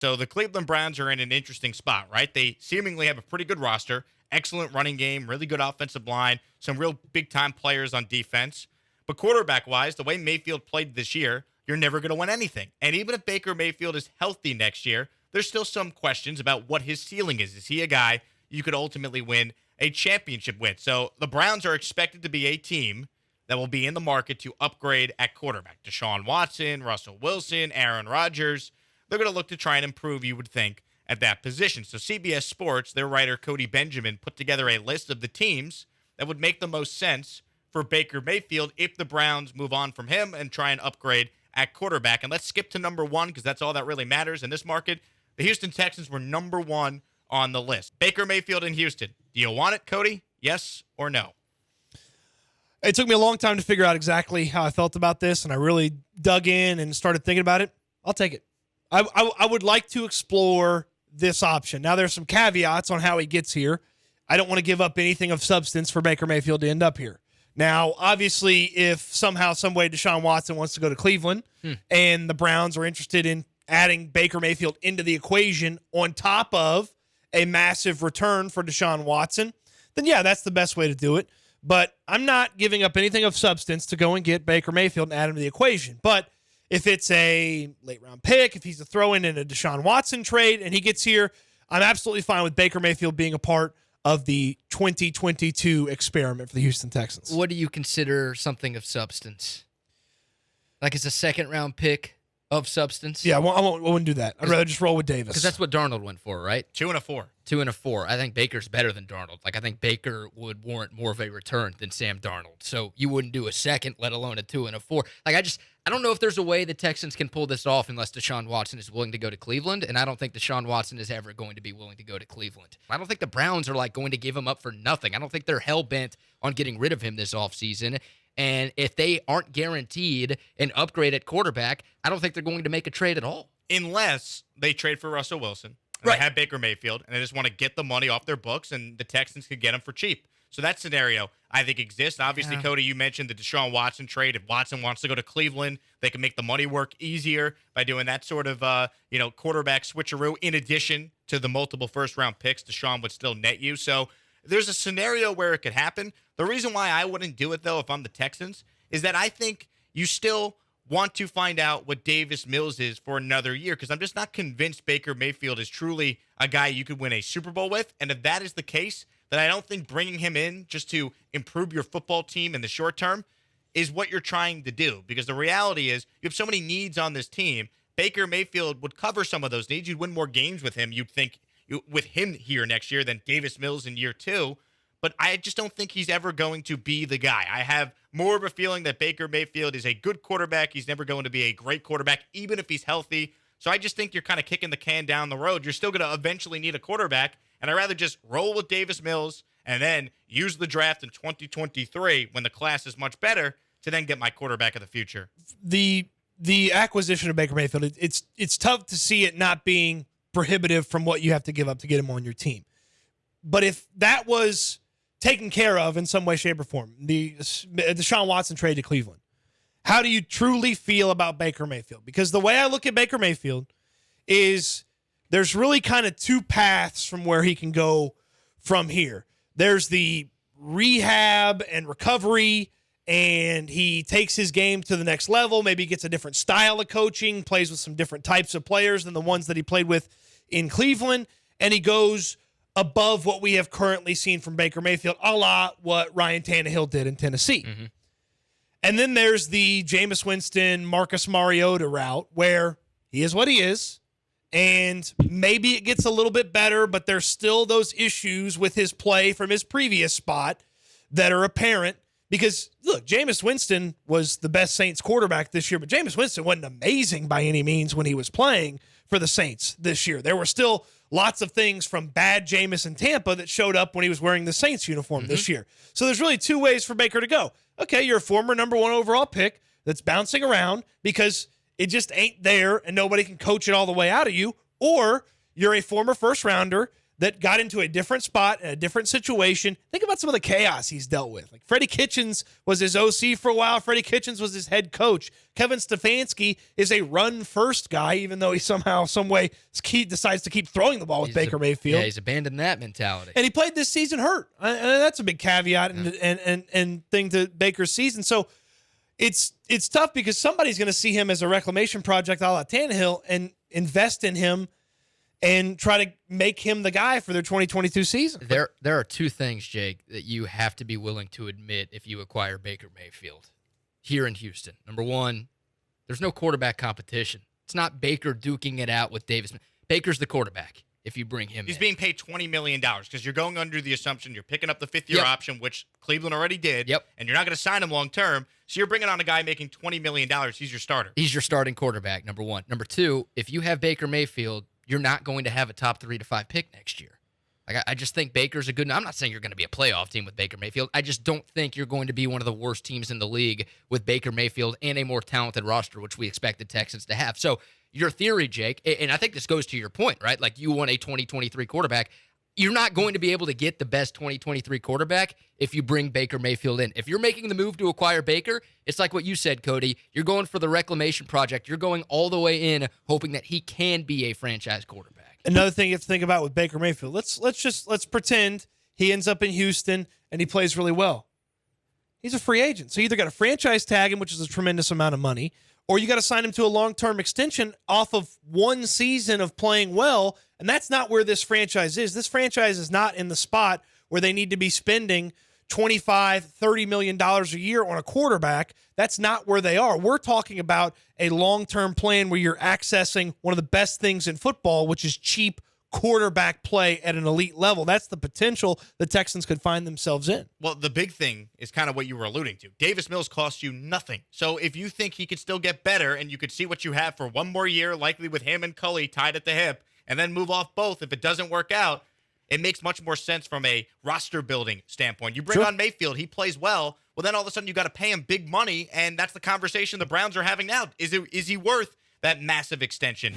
So the Cleveland Browns are in an interesting spot, right? They seemingly have a pretty good roster, excellent running game, really good offensive line, some real big-time players on defense. But quarterback-wise, the way Mayfield played this year, you're never going to win anything. And even if Baker Mayfield is healthy next year, there's still some questions about what his ceiling is. Is he a guy you could ultimately win a championship with? So the Browns are expected to be a team that will be in the market to upgrade at quarterback. Deshaun Watson, Russell Wilson, Aaron Rodgers. They're going to look to try and improve, you would think, at that position. So CBS Sports, their writer Cody Benjamin, put together a list of the teams that would make the most sense for Baker Mayfield if the Browns move on from him and try and upgrade at quarterback. And let's skip to number one because that's all that really matters in this market. The Houston Texans were number one on the list. Baker Mayfield in Houston. Do you want it, Cody? Yes or no? It took me a long time to figure out exactly how I felt about this, and I really dug in and started thinking about it. I'll take it. I would like to explore this option. Now, there's some caveats on how he gets here. I don't want to give up anything of substance for Baker Mayfield to end up here. Now, obviously, if somehow, some way Deshaun Watson wants to go to Cleveland and the Browns are interested in adding Baker Mayfield into the equation on top of a massive return for Deshaun Watson, then yeah, that's the best way to do it. But I'm not giving up anything of substance to go and get Baker Mayfield and add him to the equation. But if it's a late-round pick, if he's a throw-in a Deshaun Watson trade and he gets here, I'm absolutely fine with Baker Mayfield being a part of the 2022 experiment for the Houston Texans. What do you consider something of substance? Like it's a second-round pick of substance? Yeah, I wouldn't do that. I'd rather just roll with Davis. Because that's what Darnold went for, right? 2 and a 4. 2 and a 4. I think Baker's better than Darnold. Like, I think Baker would warrant more of a return than Sam Darnold. So you wouldn't do a second, let alone a 2 and a 4. Like, I don't know if there's a way the Texans can pull this off unless Deshaun Watson is willing to go to Cleveland, and I don't think Deshaun Watson is ever going to be willing to go to Cleveland. I don't think the Browns are, like, going to give him up for nothing. I don't think they're hell-bent on getting rid of him this offseason. And if they aren't guaranteed an upgrade at quarterback, I don't think they're going to make a trade at all. Unless they trade for Russell Wilson, and Right. they have Baker Mayfield, and they just want to get the money off their books, and the Texans could get him for cheap. So that scenario, I think, exists. Obviously, Yeah. Cody, you mentioned the Deshaun Watson trade. If Watson wants to go to Cleveland, they can make the money work easier by doing that sort of quarterback switcheroo. In addition to the multiple first-round picks, Deshaun would still net you. So there's a scenario where it could happen. The reason why I wouldn't do it, though, if I'm the Texans, is that I think you still want to find out what Davis Mills is for another year, because I'm just not convinced Baker Mayfield is truly a guy you could win a Super Bowl with. And if that is the case, then I don't think bringing him in just to improve your football team in the short term is what you're trying to do. Because the reality is you have so many needs on this team. Baker Mayfield would cover some of those needs. You'd win more games with him, you'd think, with him here next year than Davis Mills in year 2. But I just don't think he's ever going to be the guy. I have more of a feeling that Baker Mayfield is a good quarterback. He's never going to be a great quarterback, even if he's healthy. So I just think you're kind of kicking the can down the road. You're still going to eventually need a quarterback, and I'd rather just roll with Davis Mills and then use the draft in 2023 when the class is much better to then get my quarterback of the future. The acquisition of Baker Mayfield, it's tough to see it not being prohibitive from what you have to give up to get him on your team. But if that was taken care of in some way, shape, or form, the Deshaun Watson trade to Cleveland, how do you truly feel about Baker Mayfield? Because the way I look at Baker Mayfield is there's really kind of two paths from where he can go from here. There's the rehab and recovery, and he takes his game to the next level, maybe gets a different style of coaching, plays with some different types of players than the ones that he played with in Cleveland, and he goes above what we have currently seen from Baker Mayfield, a la what Ryan Tannehill did in Tennessee. Mm-hmm. And then there's the Jameis Winston, Marcus Mariota route, where he is what he is, and maybe it gets a little bit better, but there's still those issues with his play from his previous spot that are apparent. Because, look, Jameis Winston was the best Saints quarterback this year, but Jameis Winston wasn't amazing by any means when he was playing for the Saints this year. There were still lots of things from bad Jameis in Tampa that showed up when he was wearing the Saints uniform this year. So there's really two ways for Baker to go. Okay, you're a former number 1 overall pick that's bouncing around because it just ain't there and nobody can coach it all the way out of you, or you're a former first rounder that got into a different spot, a different situation. Think about some of the chaos he's dealt with. Like Freddie Kitchens was his OC for a while. Freddie Kitchens was his head coach. Kevin Stefanski is a run-first guy, even though he somehow, some way, decides to keep throwing the ball with Baker Mayfield. Yeah, he's abandoned that mentality. And he played this season hurt. And that's a big caveat and thing to Baker's season. So it's tough because somebody's going to see him as a reclamation project a la Tannehill and invest in him and try to make him the guy for their 2022 season. There are two things, Jake, that you have to be willing to admit if you acquire Baker Mayfield here in Houston. Number one, there's no quarterback competition. It's not Baker duking it out with Davis. Baker's the quarterback if you bring him in. He's being paid $20 million because you're going under the assumption you're picking up the fifth-year option, which Cleveland already did, and you're not going to sign him long-term. So you're bringing on a guy making $20 million. He's your starter. He's your starting quarterback, number one. Number two, if you have Baker Mayfield, you're not going to have a top 3 to 5 pick next year. Like I just think Baker's a good. I'm not saying you're going to be a playoff team with Baker Mayfield. I just don't think you're going to be one of the worst teams in the league with Baker Mayfield and a more talented roster, which we expect the Texans to have. So your theory, Jake, and I think this goes to your point, right? Like you want a 2023 quarterback. You're not going to be able to get the best 2023 quarterback if you bring Baker Mayfield in. If you're making the move to acquire Baker, it's like what you said, Cody. You're going for the reclamation project. You're going all the way in, hoping that he can be a franchise quarterback. Another thing you have to think about with Baker Mayfield. Let's pretend he ends up in Houston and he plays really well. He's a free agent. So you either got to franchise tag him, which is a tremendous amount of money, or you got to sign him to a long-term extension off of one season of playing well, and that's not where this franchise is. This franchise is not in the spot where they need to be spending $25, $30 million a year on a quarterback. That's not where they are. We're talking about a long-term plan where you're accessing one of the best things in football, which is cheap quarterback play at an elite level. That's the potential the Texans could find themselves in. Well, the big thing is kind of what you were alluding to. Davis Mills costs you nothing. So if you think he could still get better and you could see what you have for one more year, likely with him and Cully tied at the hip, and then move off both if it doesn't work out, it makes much more sense from a roster building standpoint. You bring on Mayfield, he plays well. Well, then all of a sudden you got to pay him big money, and that's the conversation the Browns are having now. Is he worth that massive extension?